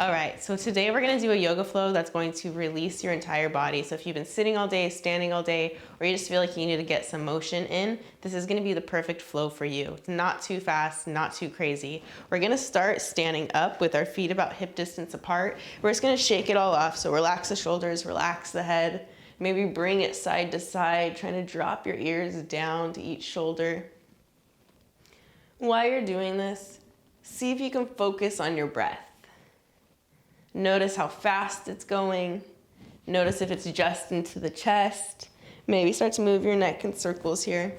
All right, so today we're gonna do a yoga flow that's going to release your entire body. So if you've been sitting all day, standing all day, or you just feel like you need to get some motion in, this is gonna be the perfect flow for you. It's not too fast, not too crazy. We're gonna start standing up with our feet about hip distance apart. We're just gonna shake it all off. So relax the shoulders, relax the head, maybe bring it side to side, trying to drop your ears down to each shoulder. While you're doing this, see if you can focus on your breath. Notice how fast it's going. Notice if it's just into the chest. Maybe start to move your neck in circles here.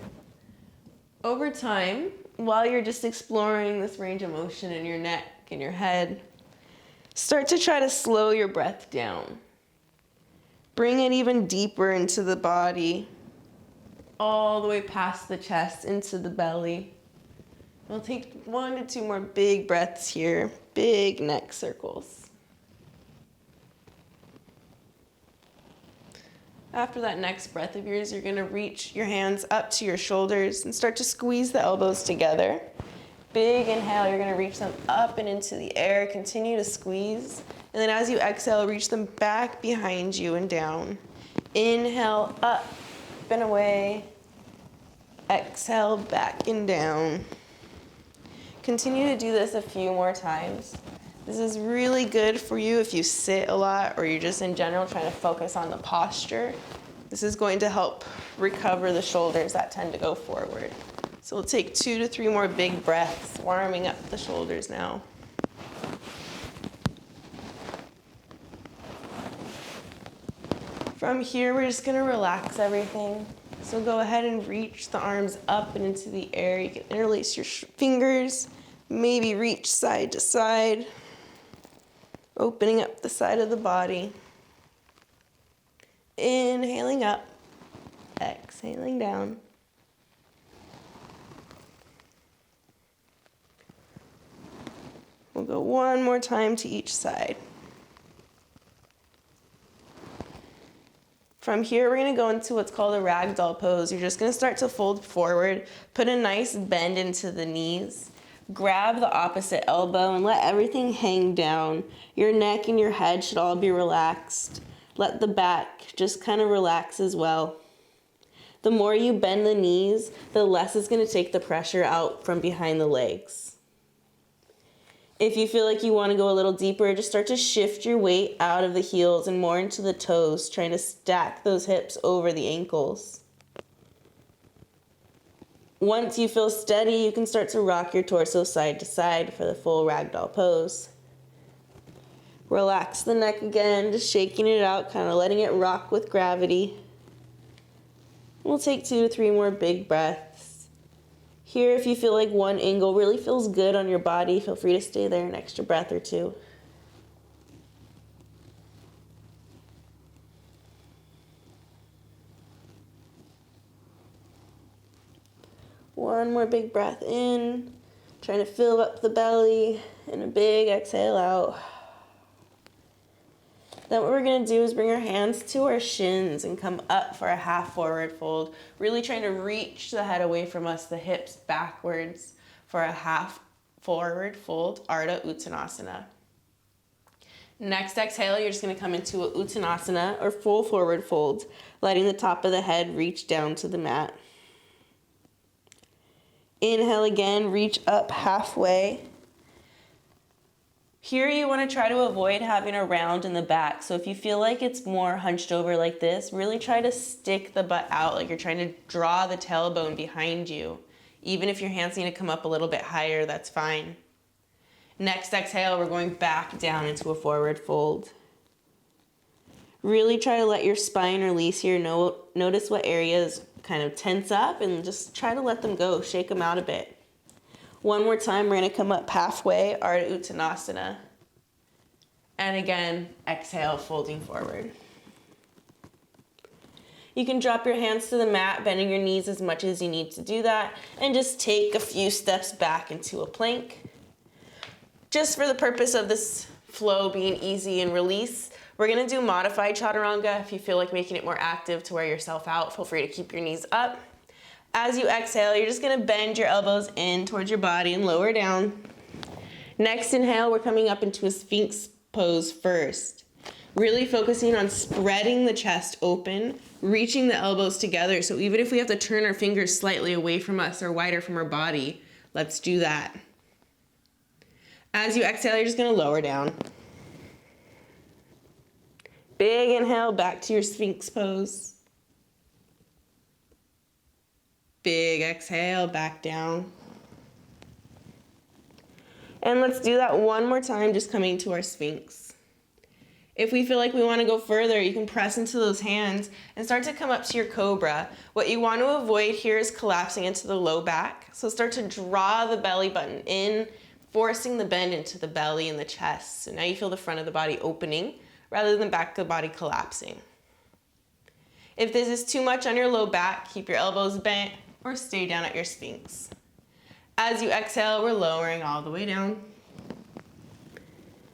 Over time, while you're just exploring this range of motion in your neck and your head, start to try to slow your breath down. Bring it even deeper into the body, all the way past the chest into the belly. We'll take 1 to 2 more big breaths here, big neck circles. After that next breath of yours, you're gonna reach your hands up to your shoulders and start to squeeze the elbows together. Big inhale, you're gonna reach them up and into the air, continue to squeeze. And then as you exhale, reach them back behind you and down. Inhale, up and away. Exhale, back and down. Continue to do this a few more times. This is really good for you if you sit a lot or you're just in general trying to focus on the posture. This is going to help recover the shoulders that tend to go forward. So we'll take 2 to 3 more big breaths, warming up the shoulders now. From here, we're just gonna relax everything. So go ahead and reach the arms up and into the air. You can interlace your fingers, maybe reach side to side. Opening up the side of the body. Inhaling up, exhaling down. We'll go 1 more time to each side. From here, we're gonna go into what's called a ragdoll pose. You're just gonna start to fold forward, put a nice bend into the knees. Grab the opposite elbow and let everything hang down. Your neck and your head should all be relaxed. Let the back just kind of relax as well. The more you bend the knees, the less it's going to take the pressure out from behind the legs. If you feel like you want to go a little deeper, just start to shift your weight out of the heels and more into the toes, trying to stack those hips over the ankles. Once you feel steady, you can start to rock your torso side to side for the full ragdoll pose. Relax the neck again, just shaking it out, kind of letting it rock with gravity. We'll take 2 to 3 more big breaths. Here, if you feel like one angle really feels good on your body, feel free to stay there an extra breath or 2. One more big breath in, trying to fill up the belly, and a big exhale out. Then what we're gonna do is bring our hands to our shins and come up for a half forward fold, really trying to reach the head away from us, the hips backwards for a half forward fold, Ardha Uttanasana. Next exhale, you're just gonna come into a Uttanasana or full forward fold, letting the top of the head reach down to the mat. Inhale again, reach up halfway. Here you want to try to avoid having a round in the back. So if you feel like it's more hunched over like this, really try to stick the butt out like you're trying to draw the tailbone behind you. Even if your hands need to come up a little bit higher, that's fine. Next exhale, we're going back down into a forward fold. Really try to let your spine release here. Notice what areas kind of tense up and just try to let them go, shake them out a bit. One more time, we're gonna come up halfway, Ardha Uttanasana. And again, exhale, folding forward. You can drop your hands to the mat, bending your knees as much as you need to do that, and just take a few steps back into a plank. Just for the purpose of this flow being easy and release, we're gonna do modified chaturanga. If you feel like making it more active to wear yourself out, feel free to keep your knees up. As you exhale, you're just gonna bend your elbows in towards your body and lower down. Next inhale, we're coming up into a Sphinx pose first. Really focusing on spreading the chest open, reaching the elbows together. So even if we have to turn our fingers slightly away from us or wider from our body, let's do that. As you exhale, you're just gonna lower down. Big inhale back to your Sphinx pose. Big exhale back down. And let's do that one more time, just coming to our Sphinx. If we feel like we want to go further, you can press into those hands and start to come up to your cobra. What you want to avoid here is collapsing into the low back. So start to draw the belly button in, forcing the bend into the belly and the chest. So now you feel the front of the body opening rather than back of the body collapsing. If this is too much on your low back, keep your elbows bent or stay down at your Sphinx. As you exhale, we're lowering all the way down.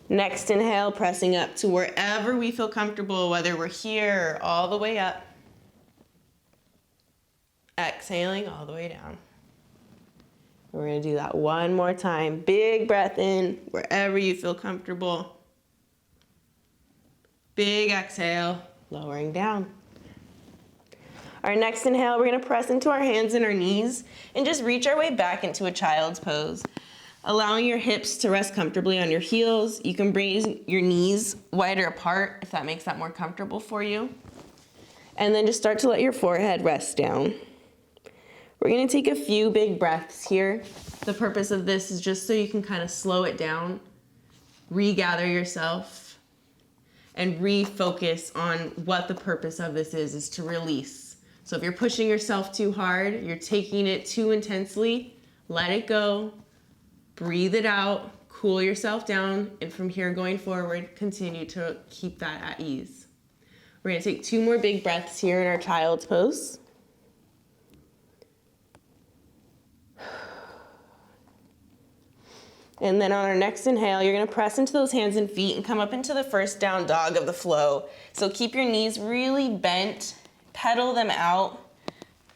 Next inhale, pressing up to wherever we feel comfortable, whether we're here or all the way up. Exhaling all the way down. We're gonna do that one more time. Big breath in, wherever you feel comfortable. Big exhale, lowering down. Our next inhale, we're gonna press into our hands and our knees and just reach our way back into a child's pose. Allowing your hips to rest comfortably on your heels. You can bring your knees wider apart if that makes that more comfortable for you. And then just start to let your forehead rest down. We're gonna take a few big breaths here. The purpose of this is just so you can kind of slow it down, regather yourself, and refocus on what the purpose of this is to release. So if you're pushing yourself too hard, you're taking it too intensely, let it go. Breathe it out, cool yourself down, and from here going forward, continue to keep that at ease. We're gonna take 2 more big breaths here in our child's pose. And then on our next inhale, you're gonna press into those hands and feet and come up into the first down dog of the flow. So keep your knees really bent, pedal them out.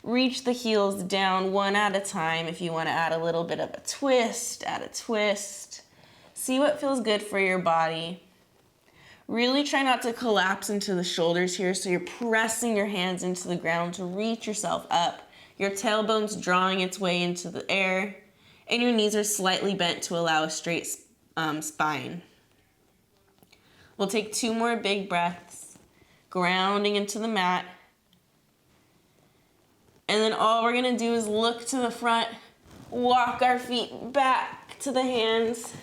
Reach the heels down one at a time. If you want to add a little bit of a twist, add a twist. See what feels good for your body. Really try not to collapse into the shoulders here, so you're pressing your hands into the ground to reach yourself up. Your tailbone's drawing its way into the air, and your knees are slightly bent to allow a straight spine. We'll take 2 more big breaths, grounding into the mat. And then all we're gonna do is look to the front, walk our feet back to the hands,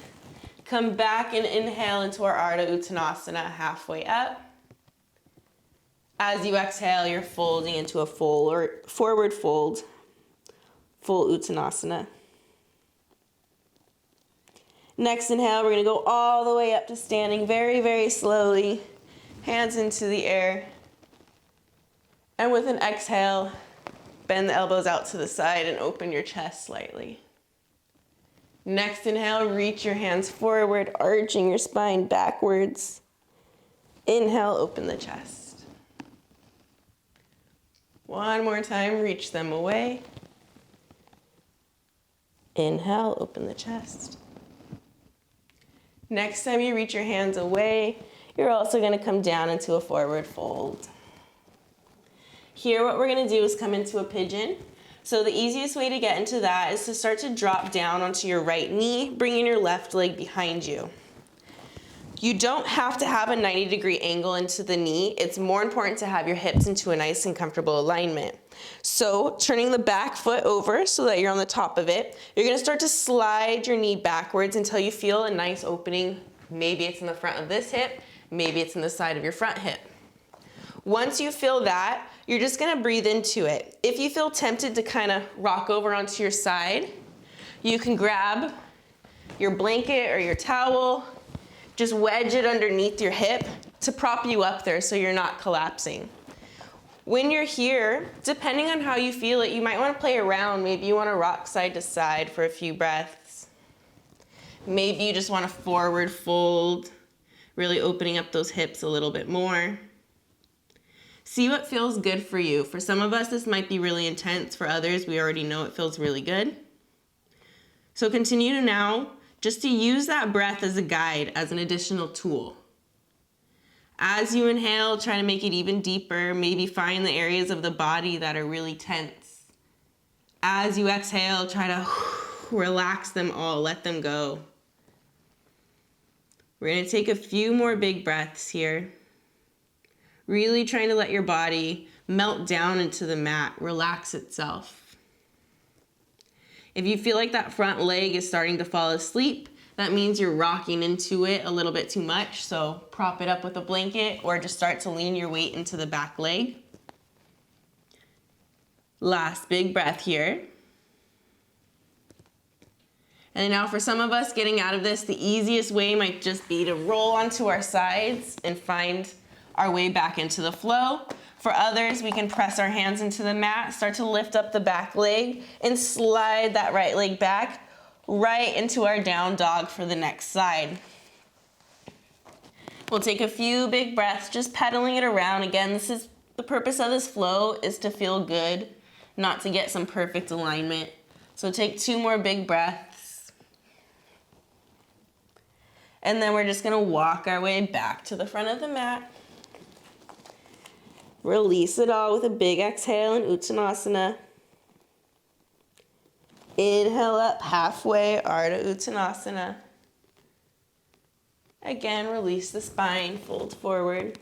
come back and inhale into our Ardha Uttanasana halfway up. As you exhale, you're folding into a forward fold, full Uttanasana. Next inhale, we're gonna go all the way up to standing very, very slowly, hands into the air. And with an exhale, bend the elbows out to the side and open your chest slightly. Next inhale, reach your hands forward, arching your spine backwards. Inhale, open the chest. One more time, reach them away. Inhale, open the chest. Next time you reach your hands away, you're also gonna come down into a forward fold. Here, what we're gonna do is come into a pigeon. So the easiest way to get into that is to start to drop down onto your right knee, bringing your left leg behind you. You don't have to have a 90-degree angle into the knee. It's more important to have your hips into a nice and comfortable alignment. So turning the back foot over so that you're on the top of it, you're gonna start to slide your knee backwards until you feel a nice opening. Maybe it's in the front of this hip, maybe it's in the side of your front hip. Once you feel that, you're just gonna breathe into it. If you feel tempted to kind of rock over onto your side, you can grab your blanket or your towel, just wedge it underneath your hip to prop you up there so you're not collapsing. When you're here, depending on how you feel it, you might wanna play around. Maybe you wanna rock side to side for a few breaths. Maybe you just wanna forward fold, really opening up those hips a little bit more. See what feels good for you. For some of us, this might be really intense. For others, we already know it feels really good. So continue to now just to use that breath as a guide, as an additional tool. As you inhale, try to make it even deeper. Maybe find the areas of the body that are really tense. As you exhale, try to relax them all, let them go. We're going to take a few more big breaths here. Really trying to let your body melt down into the mat, relax itself. If you feel like that front leg is starting to fall asleep, that means you're rocking into it a little bit too much, so prop it up with a blanket or just start to lean your weight into the back leg. Last big breath here. And now for some of us getting out of this, the easiest way might just be to roll onto our sides and find our way back into the flow. For others, we can press our hands into the mat, start to lift up the back leg and slide that right leg back right into our down dog for the next side. We'll take a few big breaths, just pedaling it around. Again, this is the purpose of this flow, is to feel good, not to get some perfect alignment. So take 2 more big breaths. And then we're just gonna walk our way back to the front of the mat. Release it all with a big exhale in Uttanasana. Inhale up halfway, Ardha Uttanasana. Again, release the spine, fold forward.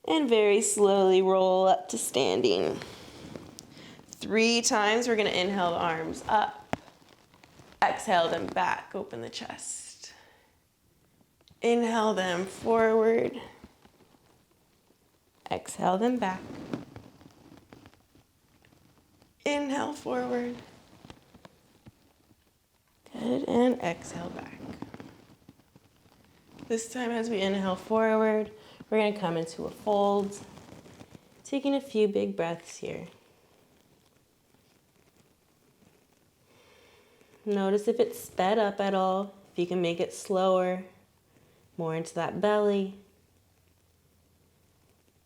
And very slowly roll up to standing. 3 times, we're gonna inhale the arms up. Exhale them back, open the chest. Inhale them forward. Exhale them back. Inhale forward. Good, and exhale back. This time as we inhale forward, we're gonna come into a fold. Taking a few big breaths here. Notice if it's sped up at all, if you can make it slower, more into that belly.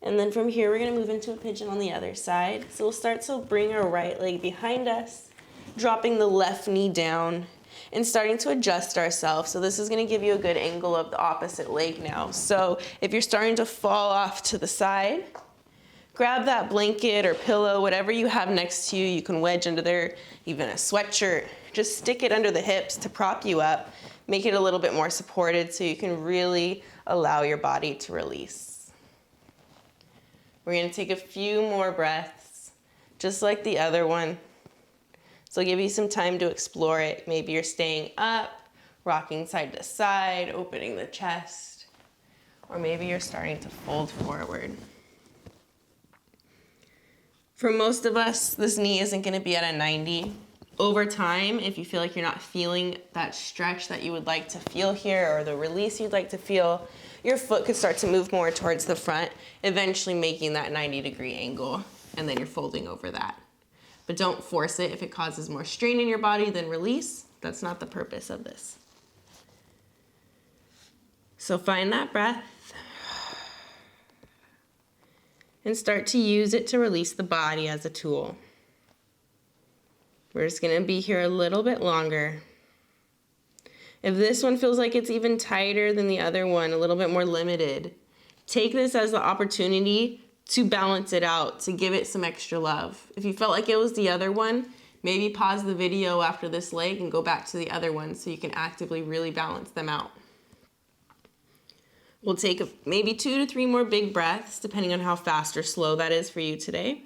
And then from here, we're gonna move into a pigeon on the other side. So we'll start to bring our right leg behind us, dropping the left knee down and starting to adjust ourselves. So this is gonna give you a good angle of the opposite leg now. So if you're starting to fall off to the side, grab that blanket or pillow, whatever you have next to you. You can wedge under there, even a sweatshirt. Just stick it under the hips to prop you up, make it a little bit more supported so you can really allow your body to release. We're gonna take a few more breaths, just like the other one. So I'll give you some time to explore it. Maybe you're staying up, rocking side to side, opening the chest, or maybe you're starting to fold forward. For most of us, this knee isn't gonna be at a 90. Over time, if you feel like you're not feeling that stretch that you would like to feel here or the release you'd like to feel, your foot could start to move more towards the front, eventually making that 90-degree angle, and then you're folding over that. But don't force it. If it causes more strain in your body than release, that's not the purpose of this. So find that breath and start to use it to release the body as a tool. We're just gonna be here a little bit longer. If this one feels like it's even tighter than the other one, a little bit more limited, take this as the opportunity to balance it out, to give it some extra love. If you felt like it was the other one, maybe pause the video after this leg and go back to the other one so you can actively really balance them out. We'll take maybe 2 to 3 more big breaths, depending on how fast or slow that is for you today.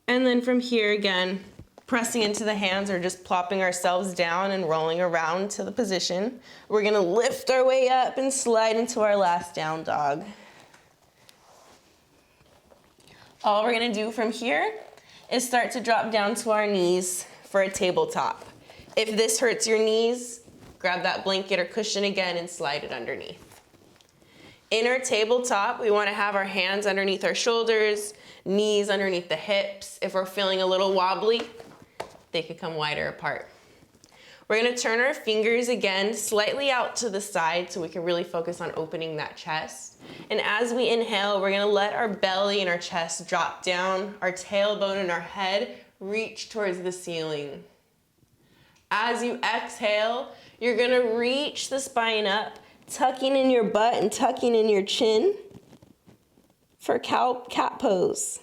And then from here again, pressing into the hands or just plopping ourselves down and rolling around to the position. We're gonna lift our way up and slide into our last down dog. All we're gonna do from here is start to drop down to our knees for a tabletop. If this hurts your knees, grab that blanket or cushion again and slide it underneath. In our tabletop, we wanna have our hands underneath our shoulders, knees underneath the hips. If we're feeling a little wobbly, they could come wider apart. We're gonna turn our fingers again slightly out to the side so we can really focus on opening that chest. And as we inhale, we're gonna let our belly and our chest drop down, our tailbone and our head reach towards the ceiling. As you exhale, you're gonna reach the spine up, tucking in your butt and tucking in your chin for cat pose.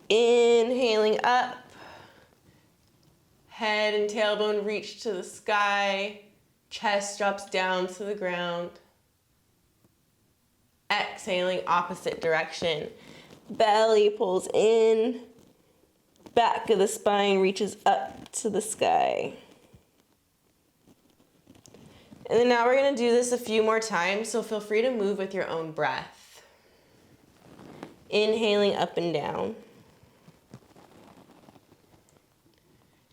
Inhaling up, head and tailbone reach to the sky, chest drops down to the ground. Exhaling, opposite direction. Belly pulls in, back of the spine reaches up to the sky. And then now we're gonna do this a few more times, so feel free to move with your own breath. Inhaling up and down.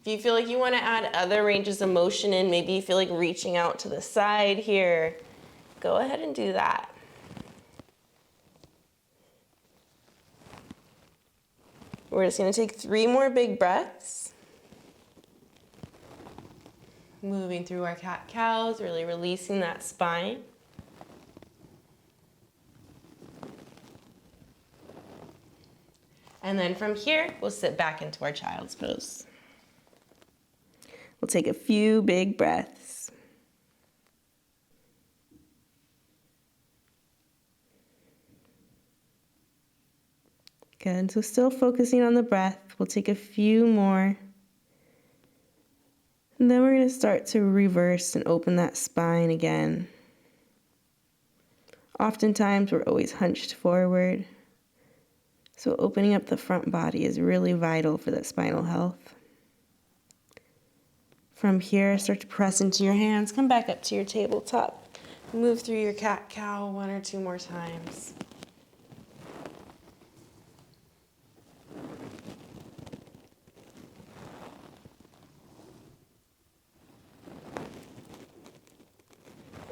If you feel like you wanna add other ranges of motion in, maybe you feel like reaching out to the side here, go ahead and do that. We're just gonna take 3 more big breaths. Moving through our cat-cows, really releasing that spine. And then from here, we'll sit back into our child's pose. We'll take a few big breaths. Good, so still focusing on the breath. We'll take a few more. And then we're going to start to reverse and open that spine again. Oftentimes we're always hunched forward. So opening up the front body is really vital for that spinal health. From here, start to press into your hands. Come back up to your tabletop. Move through your cat-cow 1 or 2 more times.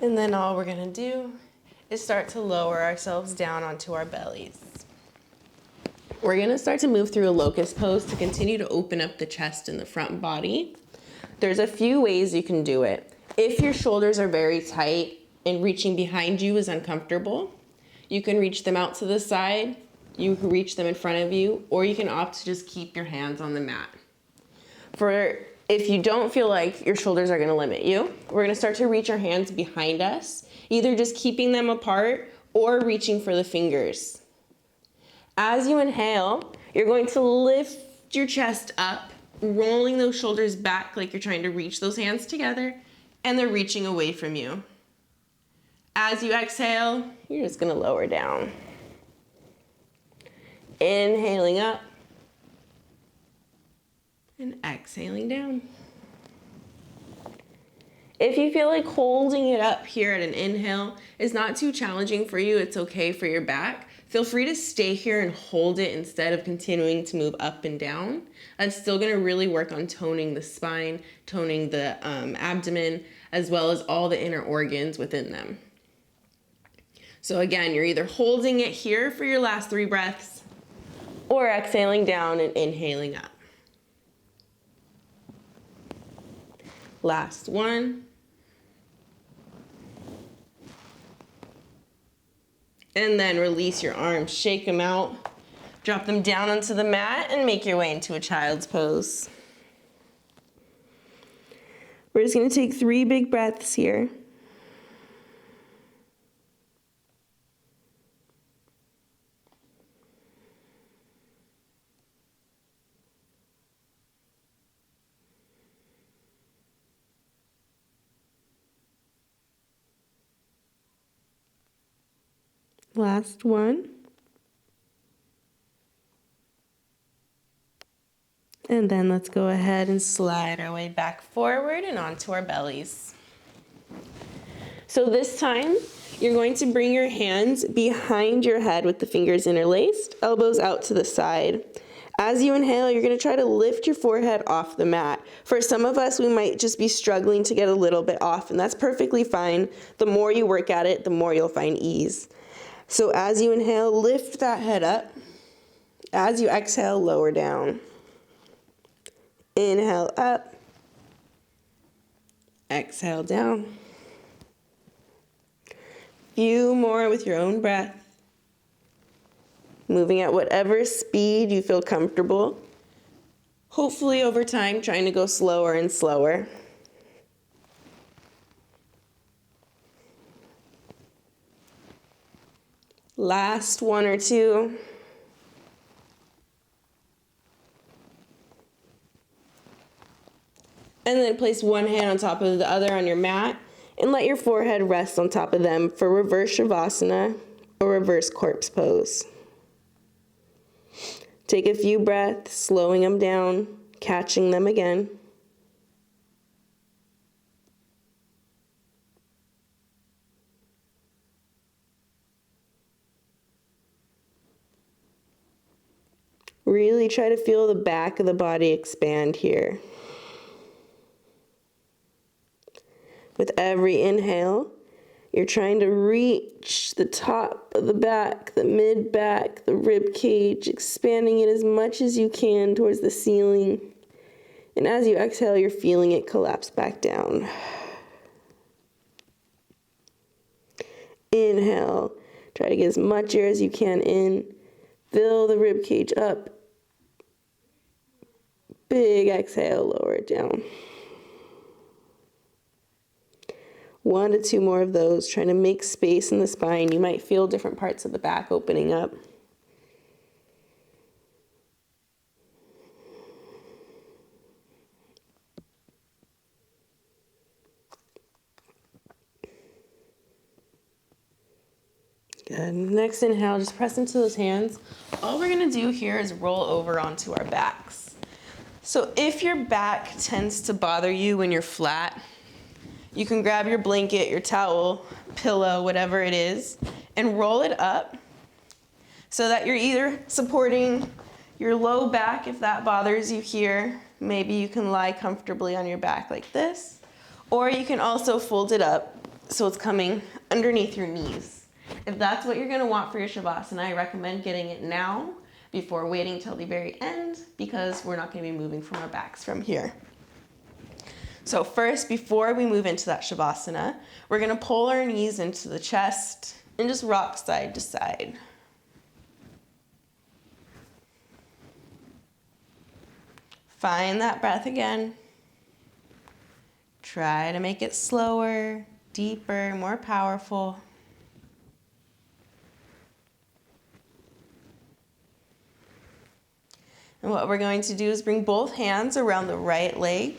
And then all we're gonna do is start to lower ourselves down onto our bellies. We're gonna start to move through a locust pose to continue to open up the chest and the front body. There's a few ways you can do it. If your shoulders are very tight and reaching behind you is uncomfortable, you can reach them out to the side, you can reach them in front of you, or you can opt to just keep your hands on the mat. If you don't feel like your shoulders are gonna limit you, we're gonna start to reach our hands behind us, either just keeping them apart or reaching for the fingers. As you inhale, you're going to lift your chest up, rolling those shoulders back like you're trying to reach those hands together, and they're reaching away from you. As you exhale, you're just gonna lower down. Inhaling up, and exhaling down. If you feel like holding it up here at an inhale is not too challenging for you, it's okay for your back, feel free to stay here and hold it instead of continuing to move up and down. That's still gonna really work on toning the spine, toning the abdomen, as well as all the inner organs within them. So again, you're either holding it here for your last 3 breaths or exhaling down and inhaling up. Last one. And then release your arms, shake them out, drop them down onto the mat, and make your way into a child's pose. We're just gonna take 3 big breaths here. Last one. And then let's go ahead and slide our way back forward and onto our bellies. So this time, you're going to bring your hands behind your head with the fingers interlaced, elbows out to the side. As you inhale, you're going to try to lift your forehead off the mat. For some of us, we might just be struggling to get a little bit off, and that's perfectly fine. The more you work at it, the more you'll find ease. So as you inhale, lift that head up. As you exhale, lower down. Inhale up. Exhale down. Few more with your own breath. Moving at whatever speed you feel comfortable. Hopefully over time, trying to go slower and slower. Last one or two. And then place one hand on top of the other on your mat and let your forehead rest on top of them for reverse shavasana or reverse corpse pose. Take a few breaths, slowing them down, catching them again. Really try to feel the back of the body expand here. With every inhale, you're trying to reach the top of the back, the mid-back, the rib cage, expanding it as much as you can towards the ceiling. And as you exhale, you're feeling it collapse back down. Inhale, try to get as much air as you can in. Fill the rib cage up. Big exhale, lower it down. 1 to 2 more of those, trying to make space in the spine. You might feel different parts of the back opening up. Good. Next inhale, just press into those hands. All we're gonna do here is roll over onto our backs. So if your back tends to bother you when you're flat, you can grab your blanket, your towel, pillow, whatever it is, and roll it up so that you're either supporting your low back if that bothers you here. Maybe you can lie comfortably on your back like this, or you can also fold it up so it's coming underneath your knees. If that's what you're gonna want for your Shavasana, I recommend getting it now before waiting till the very end because we're not gonna be moving from our backs from here. So first, before we move into that Shavasana, we're gonna pull our knees into the chest and just rock side to side. Find that breath again. Try to make it slower, deeper, more powerful. And what we're going to do is bring both hands around the right leg.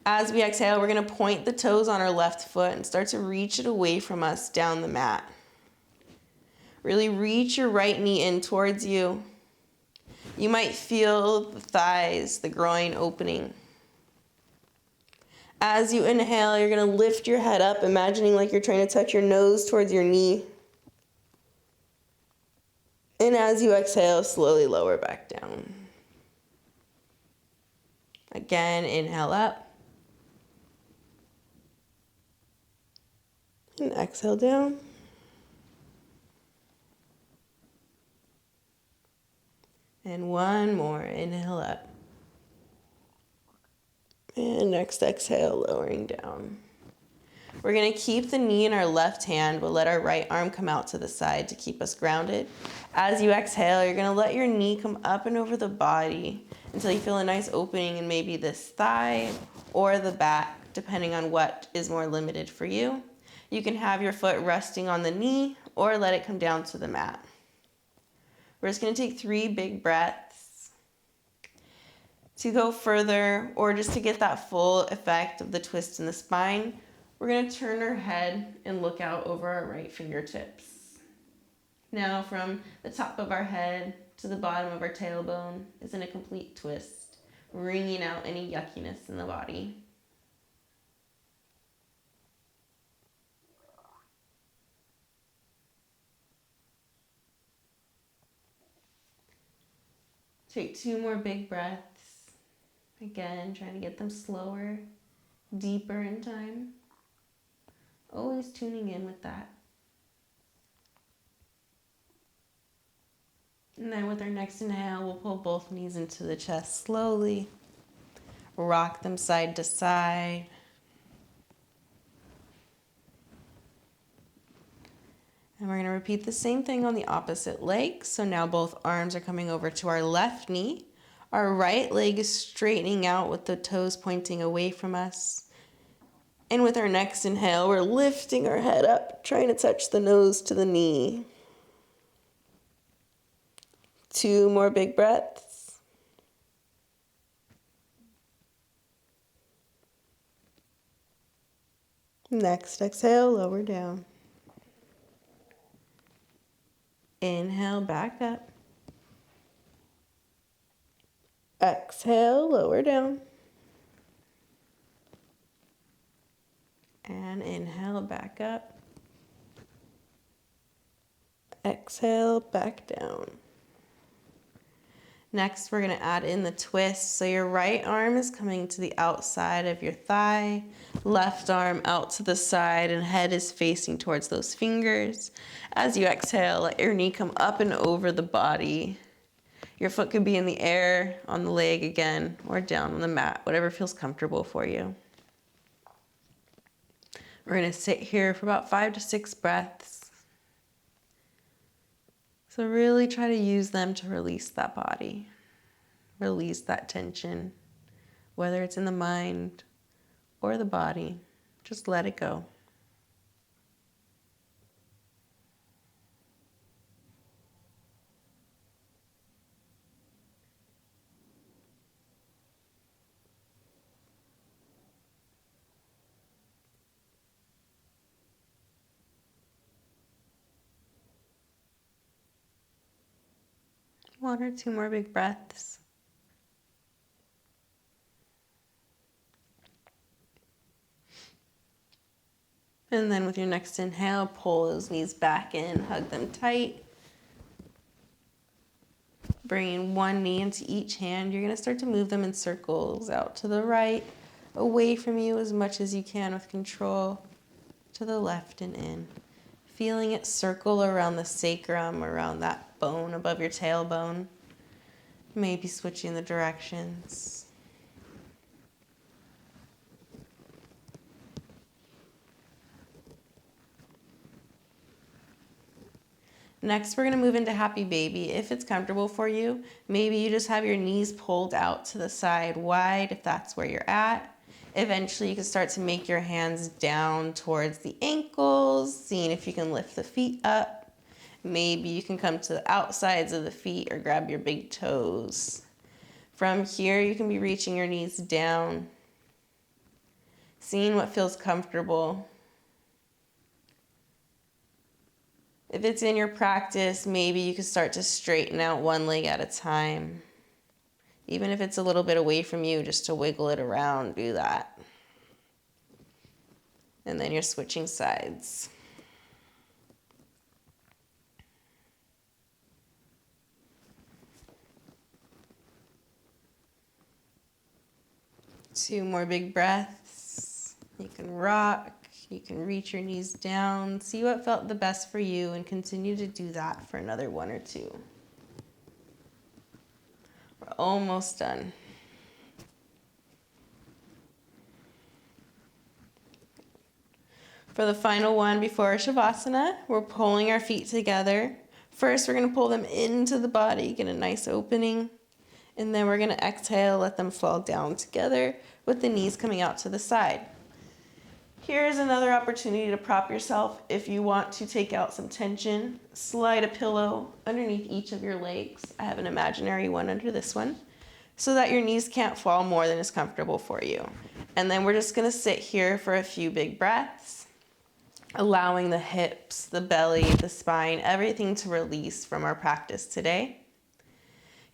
As we exhale, we're going to point the toes on our left foot and start to reach it away from us down the mat. Really reach your right knee in towards you. You might feel the thighs, the groin opening. As you inhale, you're going to lift your head up, imagining like you're trying to touch your nose towards your knee. And as you exhale, slowly lower back down. Again, inhale up. And exhale down. And one more, inhale up. And next exhale, lowering down. We're gonna keep the knee in our left hand, but let our right arm come out to the side to keep us grounded. As you exhale, you're gonna let your knee come up and over the body until you feel a nice opening in maybe this thigh or the back, depending on what is more limited for you. You can have your foot resting on the knee or let it come down to the mat. We're just gonna take 3 big breaths to go further or just to get that full effect of the twist in the spine. We're gonna turn our head and look out over our right fingertips. Now from the top of our head to the bottom of our tailbone is in a complete twist, wringing out any yuckiness in the body. Take 2 more big breaths. Again, trying to get them slower, deeper in time. Always tuning in with that. And then with our next inhale, we'll pull both knees into the chest slowly. Rock them side to side. And we're going to repeat the same thing on the opposite leg. So now both arms are coming over to our left knee. Our right leg is straightening out with the toes pointing away from us. And with our next inhale, we're lifting our head up, trying to touch the nose to the knee. 2 more big breaths. Next exhale, lower down. Inhale, back up. Exhale, lower down. And inhale, back up. Exhale, back down. Next, we're going to add in the twist. So your right arm is coming to the outside of your thigh, left arm out to the side, and head is facing towards those fingers. As you exhale, let your knee come up and over the body. Your foot could be in the air, on the leg again, or down on the mat, whatever feels comfortable for you. We're going to sit here for about 5 to 6 breaths. So really try to use them to release that body, release that tension, whether it's in the mind or the body. Just let it go. One or two more big breaths. And then with your next inhale, pull those knees back in, hug them tight. Bringing one knee into each hand, you're going to start to move them in circles out to the right, away from you as much as you can with control, to the left and in. Feeling it circle around the sacrum, around that bone above your tailbone. Maybe switching the directions. Next, we're going to move into Happy Baby. If it's comfortable for you, maybe you just have your knees pulled out to the side wide if that's where you're at. Eventually, you can start to make your hands down towards the ankles, seeing if you can lift the feet up. Maybe you can come to the outsides of the feet or grab your big toes. From here, you can be reaching your knees down, seeing what feels comfortable. If it's in your practice, maybe you can start to straighten out one leg at a time. Even if it's a little bit away from you, just to wiggle it around, do that. And then you're switching sides. Two more big breaths. You can rock. You can reach your knees down. See what felt the best for you and continue to do that for another 1 or 2. We're almost done. For the final one before our Shavasana, we're pulling our feet together. First, we're going to pull them into the body, get a nice opening. And then we're going to exhale, let them fall down together with the knees coming out to the side. Here's another opportunity to prop yourself if you want to take out some tension. Slide a pillow underneath each of your legs. I have an imaginary one under this one, so that your knees can't fall more than is comfortable for you. And then we're just going to sit here for a few big breaths, allowing the hips, the belly, the spine, everything to release from our practice today.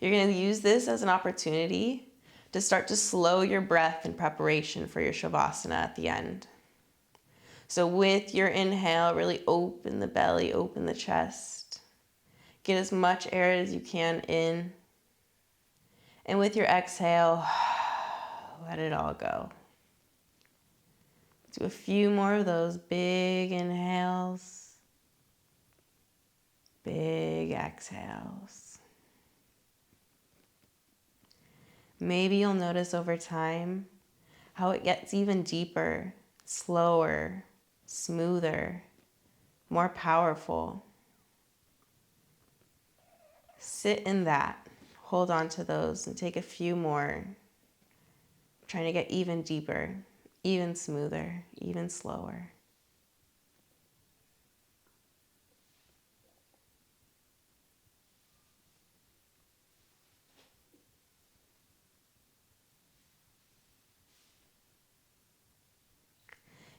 You're going to use this as an opportunity to start to slow your breath in preparation for your Shavasana at the end. So with your inhale, really open the belly, open the chest. Get as much air as you can in. And with your exhale, let it all go. Do a few more of those big inhales, big exhales. Maybe you'll notice over time how it gets even deeper, slower, smoother, more powerful. Sit in that. Hold on to those and take a few more. Trying to get even deeper, even smoother, even slower.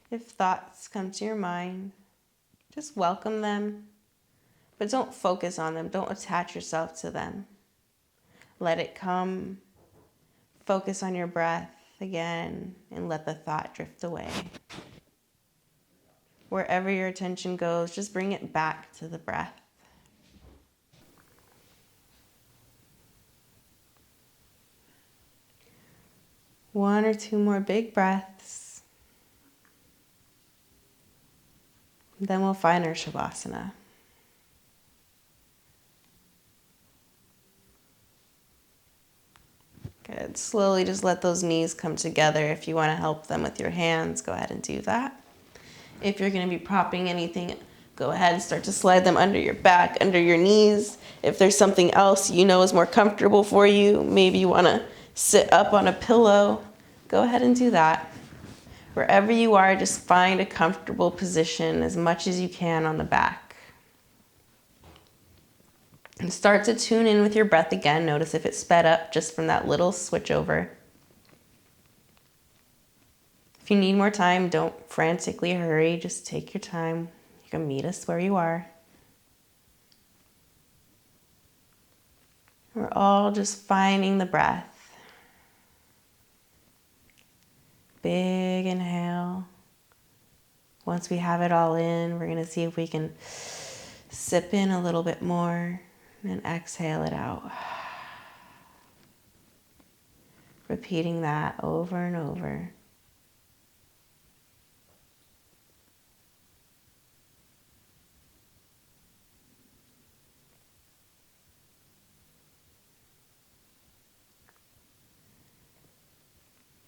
If thoughts come to your mind, just welcome them, but don't focus on them. Don't attach yourself to them. Let it come. Focus on your breath again and let the thought drift away. Wherever your attention goes, just bring it back to the breath. One or two more big breaths. Then we'll find our Shavasana. Good. Slowly just let those knees come together. If you want to help them with your hands, go ahead and do that. If you're going to be propping anything, go ahead and start to slide them under your back, under your knees. If there's something else you know is more comfortable for you, maybe you want to sit up on a pillow, go ahead and do that. Wherever you are, just find a comfortable position as much as you can on the back. And start to tune in with your breath again. Notice if it sped up just from that little switch over. If you need more time, don't frantically hurry. Just take your time. You can meet us where you are. We're all just finding the breath. Big inhale. Once we have it all in, we're going to see if we can sip in a little bit more and exhale it out. Repeating that over and over.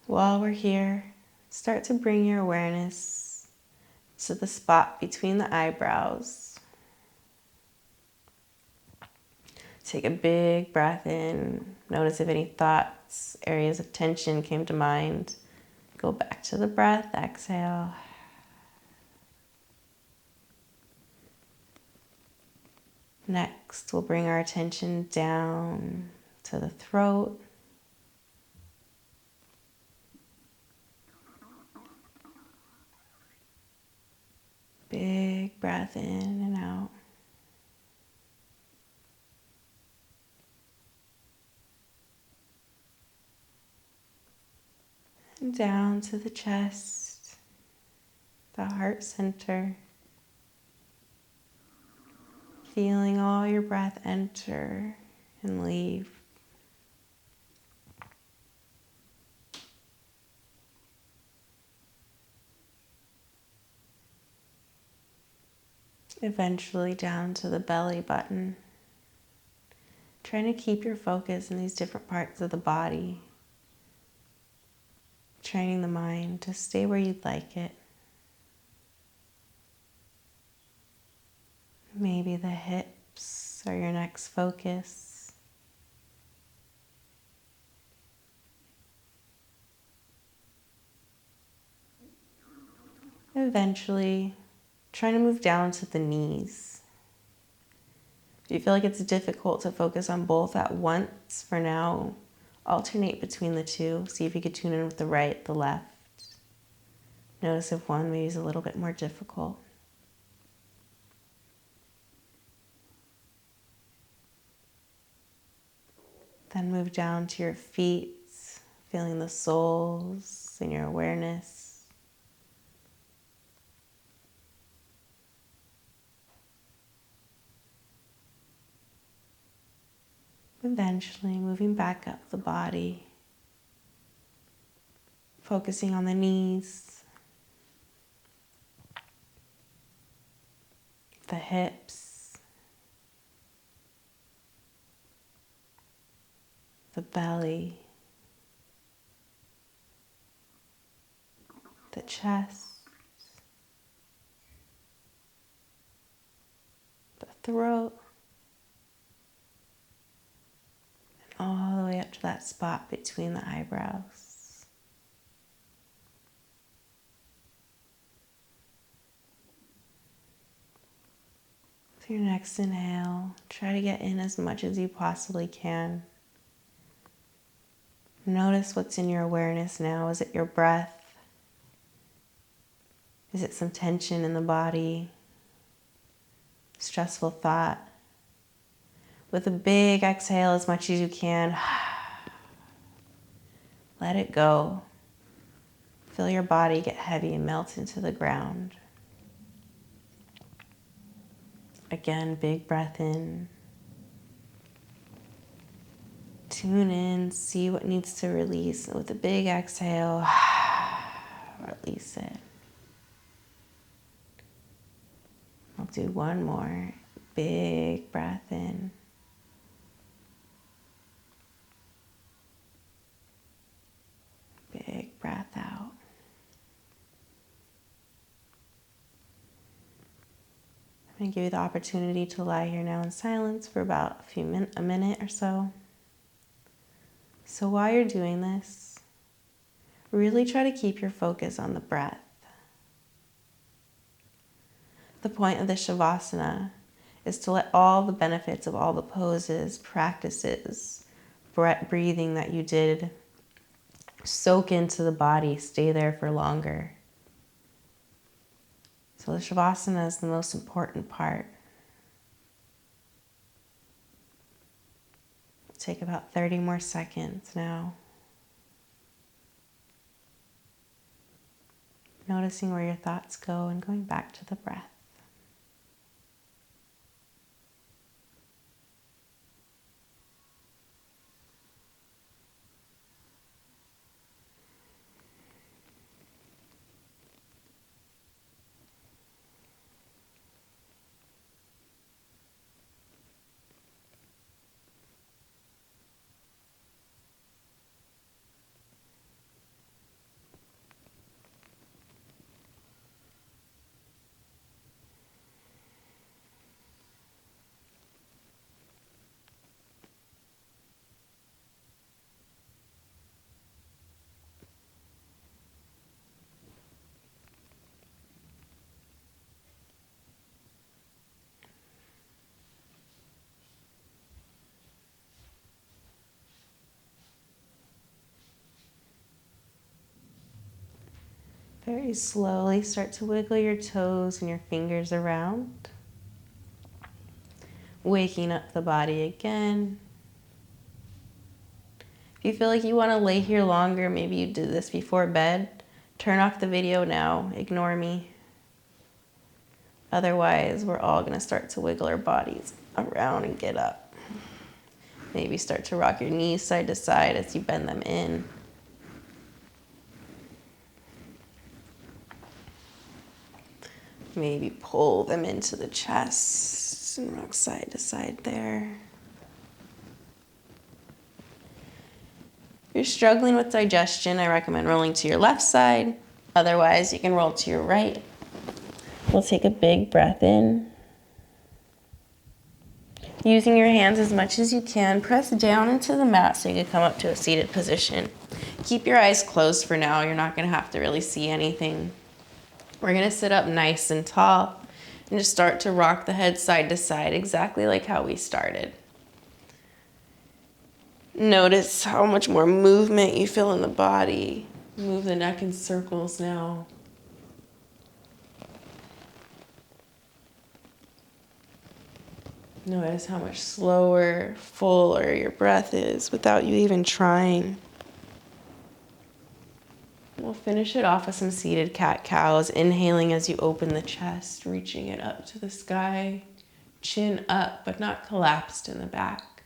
While we're here, start to bring your awareness to the spot between the eyebrows. Take a big breath in. Notice if any thoughts, areas of tension came to mind. Go back to the breath, exhale. Next, we'll bring our attention down to the throat. Big breath in and out. And down to the chest, the heart center. Feeling all your breath enter and leave. Eventually down to the belly button. Trying to keep your focus in these different parts of the body. Training the mind to stay where you'd like it. Maybe the hips are your next focus. Eventually, trying to move down to the knees. If you feel like it's difficult to focus on both at once, for now, alternate between the two. See if you could tune in with the right, the left. Notice if one maybe is a little bit more difficult. Then move down to your feet, feeling the soles in your awareness. Eventually moving back up the body, focusing on the knees, the hips, the belly, the chest, throat, and all the way up to that spot between the eyebrows. With your next inhale, try to get in as much as you possibly can. Notice what's in your awareness now. Is it your breath? Is it some tension in the body? Stressful thought? With a big exhale, as much as you can, let it go. Feel your body get heavy and melt into the ground. Again, big breath in. Tune in, see what needs to release. And with a big exhale, release it. I'll do one more. Big breath in. Big breath out. I'm going to give you the opportunity to lie here now in silence for about a minute or so. So while you're doing this, really try to keep your focus on the breath. The point of the Shavasana is to let all the benefits of all the poses, practices, breathing that you did soak into the body, stay there for longer. So the Shavasana is the most important part. Take about 30 more seconds now. Noticing where your thoughts go and going back to the breath. Very slowly start to wiggle your toes and your fingers around. Waking up the body again. If you feel like you want to lay here longer, maybe you did this before bed, turn off the video now, ignore me. Otherwise, we're all going to start to wiggle our bodies around and get up. Maybe start to rock your knees side to side as you bend them in. Maybe pull them into the chest and rock side to side there. If you're struggling with digestion, I recommend rolling to your left side. Otherwise, you can roll to your right. We'll take a big breath in. Using your hands as much as you can, press down into the mat so you can come up to a seated position. Keep your eyes closed for now. You're not going to have to really see anything. We're going to sit up nice and tall and just start to rock the head side to side, exactly like how we started. Notice how much more movement you feel in the body. Move the neck in circles now. Notice how much slower, fuller your breath is without you even trying. We'll finish it off with some seated cat-cows, inhaling as you open the chest, reaching it up to the sky, chin up but not collapsed in the back.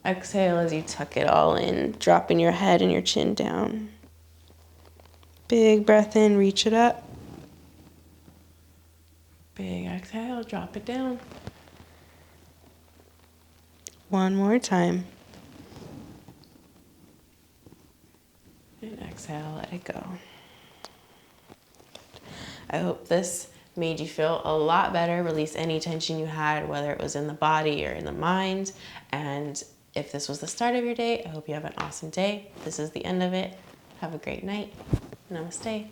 Exhale as you tuck it all in, dropping your head and your chin down. Big breath in, reach it up. Big exhale, drop it down. One more time. And exhale, let it go. I hope this made you feel a lot better, release any tension you had, whether it was in the body or in the mind. And if this was the start of your day, I hope you have an awesome day. This is the end of it. Have a great night. Namaste.